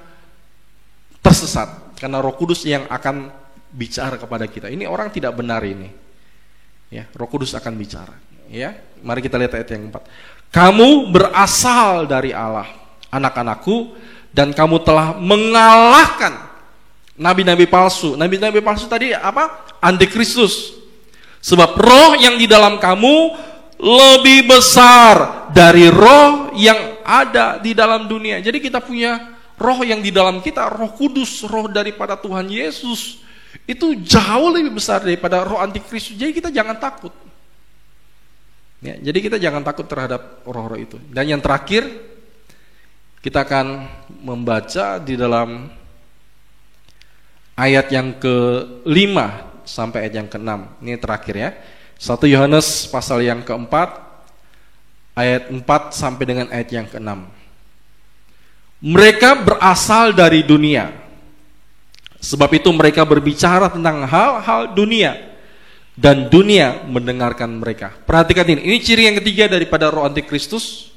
tersesat. Karena Roh Kudus yang akan bicara kepada kita. Ini orang tidak benar ini. Ya, Roh Kudus akan bicara. Ya, mari kita lihat ayat yang 4. Kamu berasal dari Allah, anak-anakku, dan kamu telah mengalahkan nabi-nabi palsu. Nabi-nabi palsu tadi apa? Antikristus. Sebab roh yang di dalam kamu lebih besar dari roh yang ada di dalam dunia. Jadi kita punya roh yang di dalam kita, Roh Kudus, roh daripada Tuhan Yesus. Itu jauh lebih besar daripada roh antikristus. Jadi kita jangan takut. Ya, jadi kita jangan takut terhadap roh-roh itu. Dan yang terakhir, kita akan membaca di dalam ayat yang ke-5 sampai ayat yang ke-6. Ini terakhir ya. 1 Yohanes pasal yang ke-4 ayat 4 sampai dengan ayat yang ke-6. Mereka berasal dari dunia. Sebab itu mereka berbicara tentang hal-hal dunia. Dan dunia mendengarkan mereka. Perhatikan ini ciri yang ketiga daripada roh antikristus.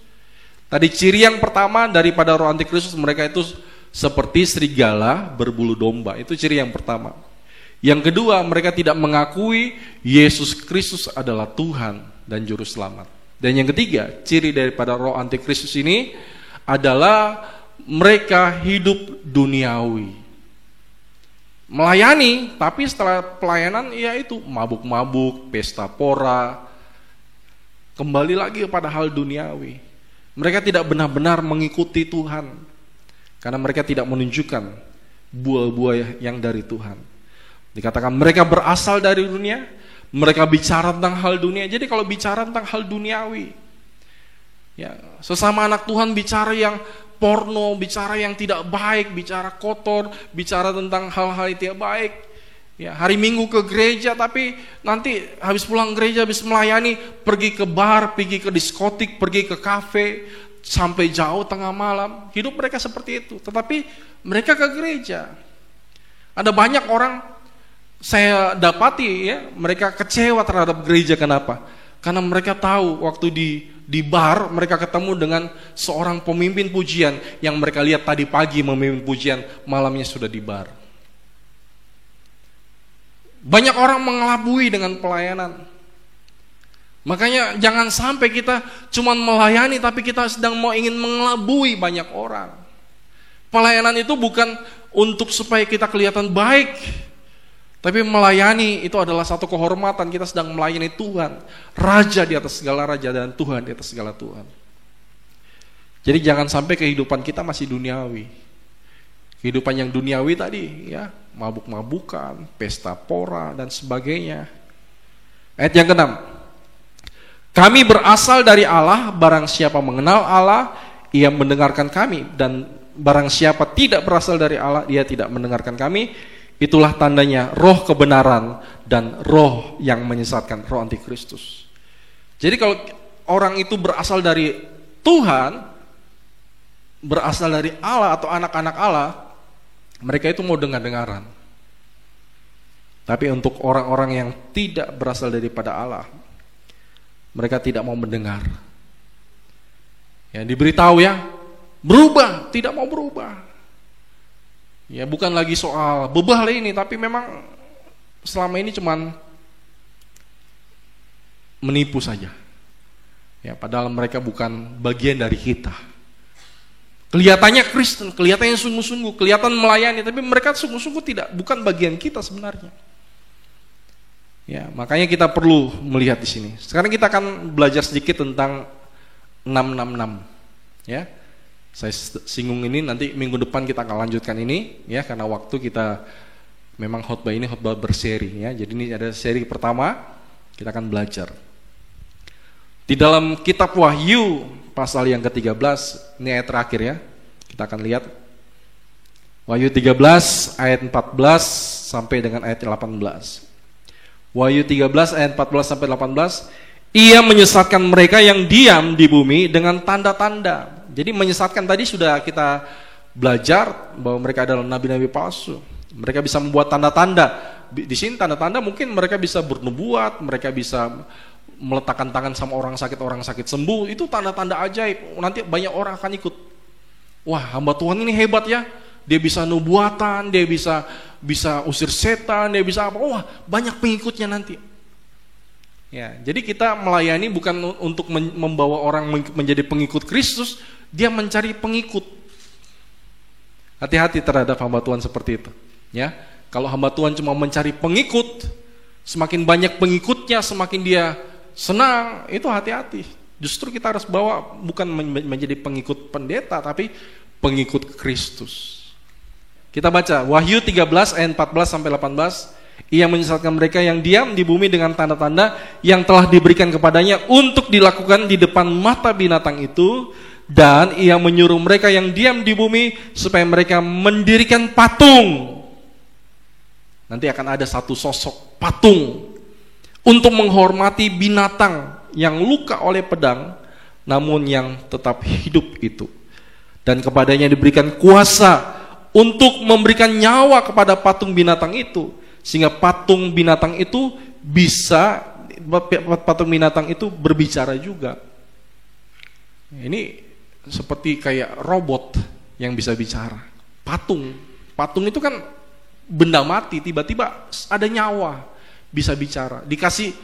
Tadi ciri yang pertama daripada roh antikristus, mereka itu seperti serigala berbulu domba. Itu ciri yang pertama. Yang kedua, mereka tidak mengakui Yesus Kristus adalah Tuhan dan Juru Selamat. Dan yang ketiga, ciri daripada roh antikristus ini adalah mereka hidup duniawi. Melayani, tapi setelah pelayanan ya itu mabuk-mabuk, pesta pora, kembali lagi kepada hal duniawi. Mereka tidak benar-benar mengikuti Tuhan, karena mereka tidak menunjukkan buah-buah yang dari Tuhan. Dikatakan mereka berasal dari dunia, mereka bicara tentang hal dunia. Jadi kalau bicara tentang hal duniawi, ya sesama anak Tuhan bicara yang porno, bicara yang tidak baik, bicara kotor, bicara tentang hal-hal yang tidak baik. Ya, hari Minggu ke gereja, tapi nanti habis pulang gereja, habis melayani, pergi ke bar, pergi ke diskotik, pergi ke kafe, sampai jauh tengah malam, hidup mereka seperti itu. Tetapi mereka ke gereja. Ada banyak orang saya dapati ya, mereka kecewa terhadap gereja. Kenapa? Karena mereka tahu waktu di bar mereka ketemu dengan seorang pemimpin pujian yang mereka lihat tadi pagi memimpin pujian, malamnya sudah di bar. Banyak orang mengelabui dengan pelayanan. Makanya jangan sampai kita cuma melayani tapi kita sedang mau ingin mengelabui banyak orang. Pelayanan itu bukan untuk supaya kita kelihatan baik, tapi melayani itu adalah satu kehormatan. Kita sedang melayani Tuhan, Raja di atas segala raja dan Tuhan di atas segala Tuhan. Jadi jangan sampai kehidupan kita masih duniawi. Kehidupan yang duniawi tadi ya, mabuk-mabukan, pesta pora dan sebagainya. Ayat yang ke-6. Kami berasal dari Allah, barang siapa mengenal Allah, ia mendengarkan kami, dan barang siapa tidak berasal dari Allah, dia tidak mendengarkan kami. Itulah tandanya roh kebenaran dan roh yang menyesatkan, roh antikristus. Jadi kalau orang itu berasal dari Tuhan, berasal dari Allah atau anak-anak Allah, mereka itu mau dengar-dengaran. Tapi untuk orang-orang yang tidak berasal daripada Allah, mereka tidak mau mendengar. Ya, diberitahu ya, berubah, tidak mau berubah. Ya, bukan lagi soal bebal ini, tapi memang selama ini cuman menipu saja. Ya, padahal mereka bukan bagian dari kita. Kelihatannya Kristen, kelihatannya sungguh-sungguh, kelihatan melayani, tapi mereka sungguh-sungguh bukan bagian kita sebenarnya. Ya, makanya kita perlu melihat di sini. Sekarang kita akan belajar sedikit tentang 666. Ya, saya singgung ini, nanti minggu depan kita akan lanjutkan ini, ya, karena waktu kita memang khotbah ini khotbah berseri, ya. Jadi ini ada seri pertama, kita akan belajar. Di dalam kitab Wahyu pasal yang ke-13, ini ayat terakhir ya. Kita akan lihat Wahyu 13 ayat 14 sampai dengan ayat 18. Wahyu 13 ayat 14 sampai 18, ia menyesatkan mereka yang diam di bumi dengan tanda-tanda. Jadi menyesatkan tadi sudah kita belajar bahwa mereka adalah nabi-nabi palsu. Mereka bisa membuat tanda-tanda. Di sini tanda-tanda mungkin mereka bisa bernubuat, mereka bisa meletakkan tangan sama orang sakit sembuh. Itu tanda-tanda ajaib. Nanti banyak orang akan ikut. Wah, hamba Tuhan ini hebat ya. Dia bisa nubuatan, dia bisa usir setan, dia bisa apa? Wah, banyak pengikutnya nanti. Ya, jadi kita melayani bukan untuk membawa orang menjadi pengikut Kristus, dia mencari pengikut. Hati-hati terhadap hamba Tuhan seperti itu. Ya, kalau hamba Tuhan cuma mencari pengikut, semakin banyak pengikutnya, semakin dia senang, itu hati-hati. Justru kita harus bawa bukan menjadi pengikut pendeta, tapi pengikut Kristus. Kita baca Wahyu 13 ayat 14 sampai 18. Ia menyesatkan mereka yang diam di bumi dengan tanda-tanda yang telah diberikan kepadanya untuk dilakukan di depan mata binatang itu, dan ia menyuruh mereka yang diam di bumi supaya mereka mendirikan patung. Nanti akan ada satu sosok patung untuk menghormati binatang yang luka oleh pedang namun yang tetap hidup itu, dan kepadanya diberikan kuasa untuk memberikan nyawa kepada patung binatang itu, sehingga patung binatang itu berbicara juga. Ini seperti kayak robot yang bisa bicara. Patung itu kan benda mati, tiba-tiba ada nyawa, bisa bicara. Dikasih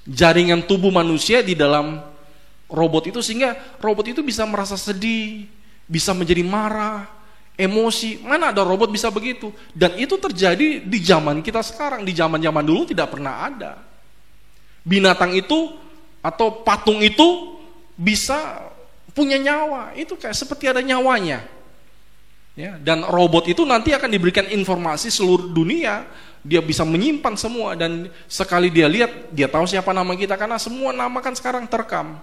jaringan tubuh manusia di dalam robot itu, sehingga robot itu bisa merasa sedih, bisa menjadi marah, emosi. Mana ada robot bisa begitu? Dan itu terjadi di zaman kita sekarang. Di zaman-zaman dulu tidak pernah ada. Binatang itu atau patung itu bisa punya nyawa. Itu kayak seperti ada nyawanya. Ya, dan robot itu nanti akan diberikan informasi seluruh dunia. Dia bisa menyimpan semua, dan sekali dia lihat, dia tahu siapa nama kita, karena semua nama kan sekarang terekam.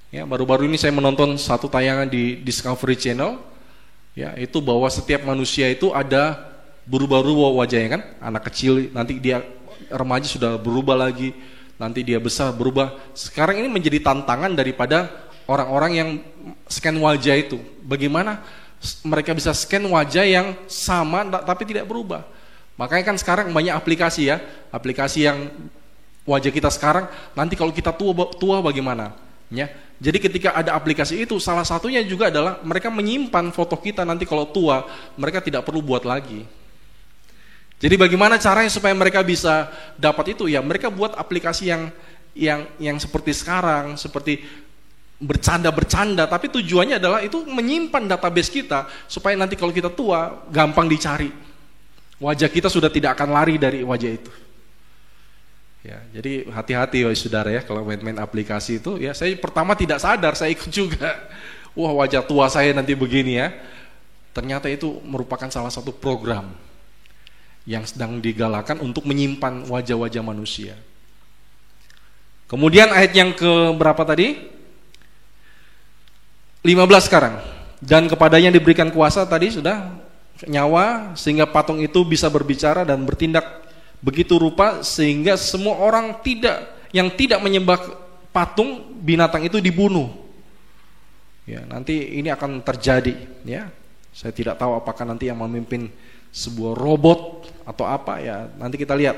Ya, baru-baru ini saya menonton satu tayangan di Discovery Channel, ya, itu bahwa setiap manusia itu ada berubah-ubah wajahnya kan, anak kecil nanti dia remaja sudah berubah lagi, nanti dia besar berubah. Sekarang ini menjadi tantangan daripada orang-orang yang scan wajah itu. Bagaimana mereka bisa scan wajah yang sama tapi tidak berubah. Makanya kan sekarang banyak aplikasi ya, aplikasi yang wajah kita sekarang, nanti kalau kita tua bagaimana? Ya. Jadi ketika ada aplikasi itu, salah satunya juga adalah mereka menyimpan foto kita nanti kalau tua, mereka tidak perlu buat lagi. Jadi bagaimana caranya supaya mereka bisa dapat itu? Ya mereka buat aplikasi yang seperti sekarang, seperti bercanda-bercanda, tapi tujuannya adalah itu menyimpan database kita supaya nanti kalau kita tua gampang dicari. Wajah kita sudah tidak akan lari dari wajah itu. Ya, jadi hati-hati saudara ya kalau main-main aplikasi itu. Ya, saya pertama tidak sadar, saya ikut juga. Wah, wajah tua saya nanti begini ya. Ternyata itu merupakan salah satu program yang sedang digalakan untuk menyimpan wajah-wajah manusia. Kemudian ayat yang ke berapa tadi? 15 sekarang. Dan kepadanya diberikan kuasa tadi sudah nyawa sehingga patung itu bisa berbicara dan bertindak begitu rupa sehingga semua orang yang tidak menyembah patung binatang itu dibunuh. Ya, nanti ini akan terjadi ya. Saya tidak tahu apakah nanti yang memimpin sebuah robot atau apa ya, nanti kita lihat.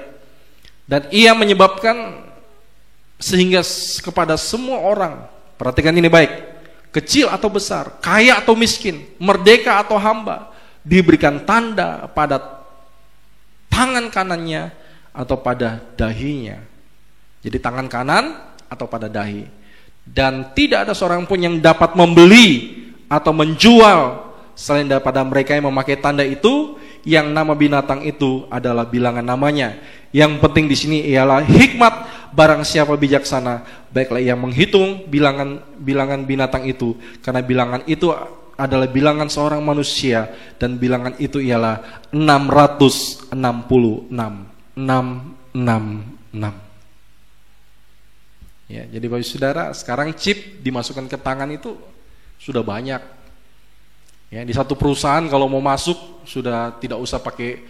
Dan ia menyebabkan sehingga kepada semua orang, perhatikan ini baik, kecil atau besar, kaya atau miskin, merdeka atau hamba, diberikan tanda pada tangan kanannya atau pada dahinya. Jadi tangan kanan atau pada dahi. Dan tidak ada seorang pun yang dapat membeli atau menjual selain daripada mereka yang memakai tanda itu, yang nama binatang itu adalah bilangan namanya. Yang penting di sini ialah hikmat. Barang siapa bijaksana, baiklah ia menghitung bilangan binatang itu, karena bilangan itu adalah bilangan seorang manusia, dan bilangan itu ialah 666. 666. Ya, jadi Bapak Saudara, sekarang chip dimasukkan ke tangan itu sudah banyak. Ya, di satu perusahaan kalau mau masuk sudah tidak usah pakai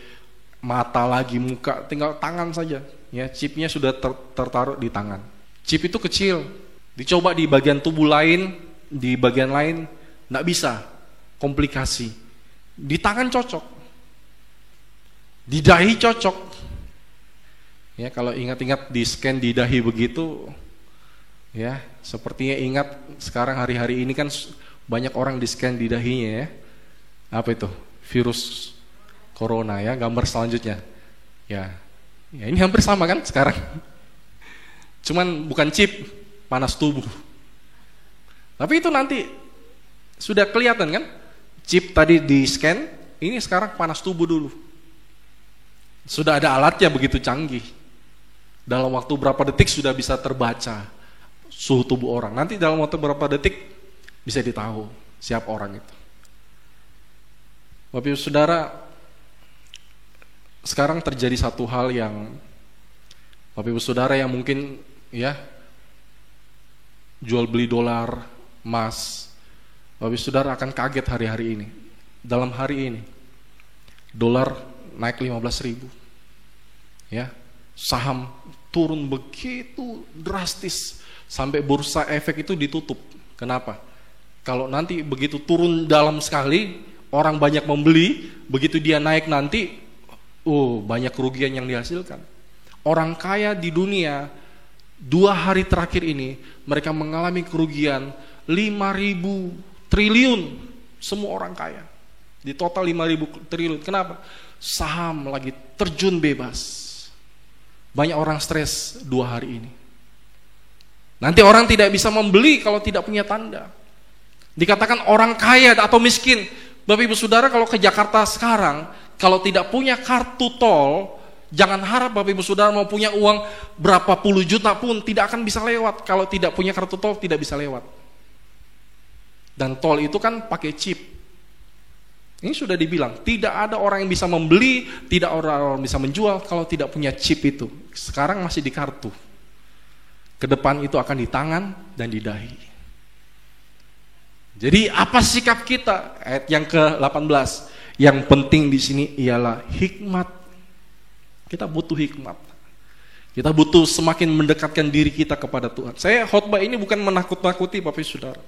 mata lagi, muka, tinggal tangan saja. Ya, chipnya sudah tertaruh di tangan. Chip itu kecil, dicoba di bagian tubuh lain, di bagian lain nggak bisa, komplikasi. Di tangan cocok, di dahi cocok. Ya, kalau ingat-ingat di scan di dahi begitu, ya sepertinya ingat sekarang hari-hari ini kan banyak orang di scan di dahinya ya. Apa itu? Virus corona ya, gambar selanjutnya. Ya ini hampir sama kan sekarang. Cuman bukan chip, panas tubuh. Tapi itu nanti sudah kelihatan kan? Chip tadi di scan, ini sekarang panas tubuh dulu. Sudah ada alatnya begitu canggih. Dalam waktu berapa detik sudah bisa terbaca suhu tubuh orang. Nanti dalam waktu berapa detik bisa ditahu siapa orang itu. Bapak Ibu Saudara, sekarang terjadi satu hal yang Bapak Ibu Saudara yang mungkin ya jual beli dolar, emas, Bapak Ibu Saudara akan kaget hari-hari ini. Dalam hari ini dolar naik 15.000. Ya, saham turun begitu drastis sampai bursa efek itu ditutup. Kenapa? Kalau nanti begitu turun dalam sekali, orang banyak membeli, begitu dia naik nanti, banyak kerugian yang dihasilkan. Orang kaya di dunia 2 hari terakhir ini mereka mengalami kerugian 5.000 triliun. Semua orang kaya di total 5.000 triliun. Kenapa? Saham lagi terjun bebas. Banyak orang stres 2 hari ini. Nanti orang tidak bisa membeli kalau tidak punya tanda. Dikatakan orang kaya atau miskin. Bapak Ibu Saudara, kalau ke Jakarta sekarang, kalau tidak punya kartu tol, jangan harap Bapak Ibu Saudara mau punya uang berapa puluh juta pun tidak akan bisa lewat. Kalau tidak punya kartu tol tidak bisa lewat. Dan tol itu kan pakai chip. Ini sudah dibilang, tidak ada orang yang bisa membeli, tidak orang bisa menjual kalau tidak punya chip itu. Sekarang masih di kartu. Ke depan itu akan di tangan dan di dahi. Jadi apa sikap kita? Ayat yang ke-18. Yang penting di sini ialah hikmat. Kita butuh hikmat. Kita butuh semakin mendekatkan diri kita kepada Tuhan. Saya khotbah ini bukan menakut-nakuti Bapak Ibu Saudara.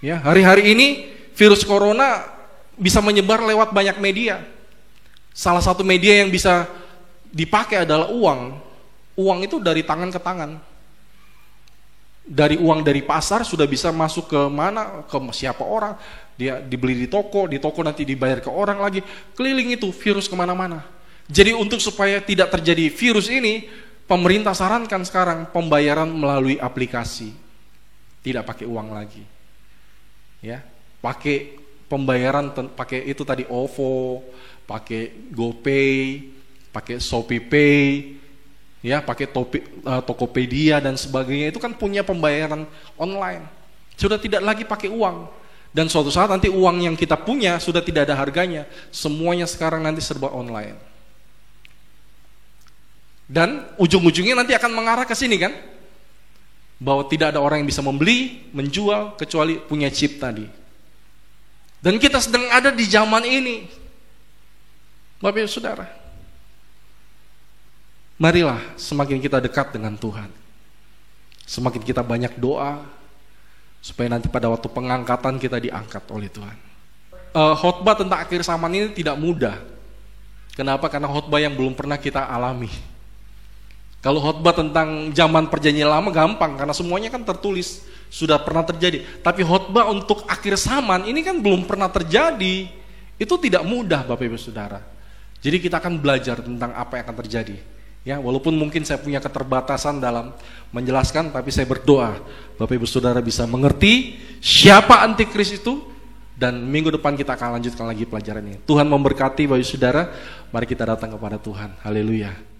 Ya, hari-hari ini virus corona bisa menyebar lewat banyak media. Salah satu media yang bisa dipakai adalah uang. Uang itu dari tangan ke tangan. Dari uang dari pasar sudah bisa masuk ke mana, ke siapa orang. Dia dibeli di toko nanti dibayar ke orang lagi. Keliling itu virus kemana-mana. Jadi untuk supaya tidak terjadi virus ini, pemerintah sarankan sekarang pembayaran melalui aplikasi. Tidak pakai uang lagi. Ya, pakai pembayaran pakai itu tadi OVO, pakai GoPay, pakai ShopeePay, ya, pakai Tokopedia dan sebagainya. Itu kan punya pembayaran online. Sudah tidak lagi pakai uang. Dan suatu saat nanti uang yang kita punya sudah tidak ada harganya. Semuanya sekarang nanti serba online. Dan ujung-ujungnya nanti akan mengarah ke sini kan? Bahwa tidak ada orang yang bisa membeli, menjual, kecuali punya chip tadi. Dan kita sedang ada di zaman ini. Bapak Ibu Saudara, marilah semakin kita dekat dengan Tuhan, semakin kita banyak doa, supaya nanti pada waktu pengangkatan kita diangkat oleh Tuhan. Khotbah tentang akhir zaman ini tidak mudah. Kenapa? Karena khotbah yang belum pernah kita alami. Kalau khotbah tentang zaman perjanjian lama gampang, karena semuanya kan tertulis, sudah pernah terjadi. Tapi khotbah untuk akhir zaman ini kan belum pernah terjadi. Itu tidak mudah Bapak Ibu Saudara. Jadi kita akan belajar tentang apa yang akan terjadi. Ya, walaupun mungkin saya punya keterbatasan dalam menjelaskan, tapi saya berdoa Bapak Ibu Saudara bisa mengerti siapa antikris itu, dan minggu depan kita akan lanjutkan lagi pelajaran ini. Tuhan memberkati Bapak Ibu Saudara. Mari kita datang kepada Tuhan. Haleluya.